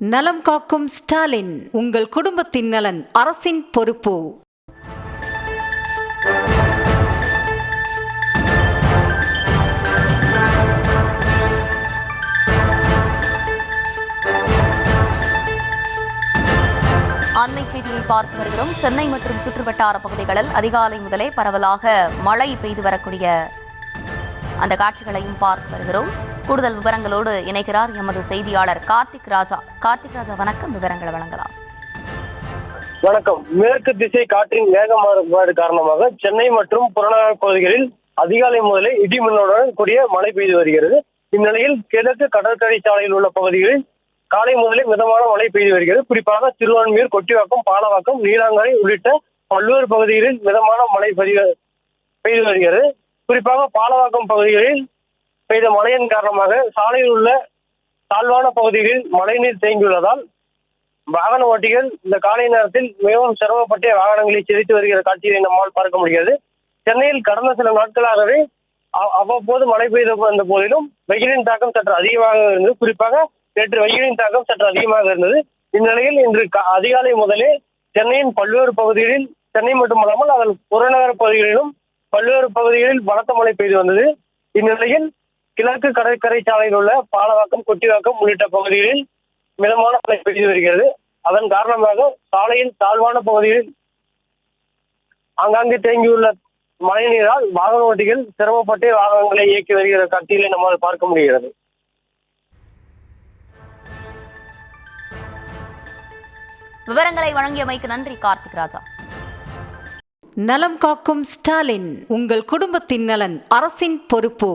நலம் காக்கும் ஸ்டாலின், உங்கள் குடும்பத்தின் நலன் அரசின் பொறுப்பு. அண்மை செய்தியை பார்த்து வருகிறோம். சென்னை மற்றும் சுற்றுவட்டார பகுதிகளில் அதிகாலை முதலே பரவலாக மழை பெய்து வரக்கூடிய அந்த காட்சிகளையும் பார்த்து வருகிறோம். கூடுதல் விவரங்களோடு இணைகிறார் எமது செய்தியாளர் கார்த்திக் ராஜா. வணக்கம், விவரங்களை வழங்கலாம். வணக்கம். மேற்கு திசை காற்றின் வேக மாறுபாடு காரணமாக சென்னை மற்றும் புறநகர் பகுதிகளில் அதிகாலை முதலே இடி மின்னலுடன் கூடிய மழை பெய்து வருகிறது. இந்நிலையில் கிழக்கு கடற்கரை சாலையில் உள்ள பகுதிகளில் காலை முதலே மிதமான மழை பெய்து வருகிறது. குறிப்பாக திருவான்மியூர், கொட்டிவாக்கம், பாலவாக்கம், நீலாங்கரை உள்ளிட்ட பல்வேறு பகுதிகளில் மிதமான மழை பெய்து வருகிறது. குறிப்பாக பாலவாக்கம் பகுதிகளில் பெய்த மழையின் காரணமாக சாலையில் உள்ள தாழ்வான பகுதிகளில் மழைநீர் தேங்கியுள்ளதால் வாகன ஓட்டிகள் இந்த காலை நேரத்தில் மிகவும் சிரமப்பட்ட வாகனங்களை செலுத்தி வருகிற காட்சியை நம்மால் பார்க்க முடிகிறது. சென்னையில் கடந்த சில நாட்களாகவே அவ்வப்போது மழை பெய்த வந்த போதிலும் வெயிலின் தாக்கம் சற்று அதிகமாக இருந்தது. குறிப்பாக நேற்று வெயிலின் தாக்கம் சற்று அதிகமாக இருந்தது. இந்நிலையில் இன்று அதிகாலை முதலே சென்னையின் பல்வேறு பகுதிகளில், சென்னை மட்டுமல்லாமல் அதன் புறநகர் பகுதிகளிலும் பல்வேறு பகுதிகளில் பலத்த மழை பெய்து வந்தது. இந்நிலையில் கிழக்கு கடற்கரை சாலையில் உள்ள பாலவாக்கம், கொட்டிவாக்கம் உள்ளிட்ட பகுதிகளில் மிதமான மழை பெய்து வருகிறது. அதன் காரணமாக சாலையில் தாழ்வான பகுதிகளில் ஆங்காங்கே தேங்கியுள்ள மழை நீரால் வாகன ஓட்டிகள் சிரமப்பட்டு வாகனங்களை இயக்கி வருகிற காட்சிகளை நம்மால் பார்க்க முடிகிறது. விவரங்களை வழங்கியமைக்கு நன்றி கார்த்திக் ராஜா. நலம் காக்கும் ஸ்டாலின், உங்கள் குடும்பத்தின் நலன் அரசின் பொறுப்பு.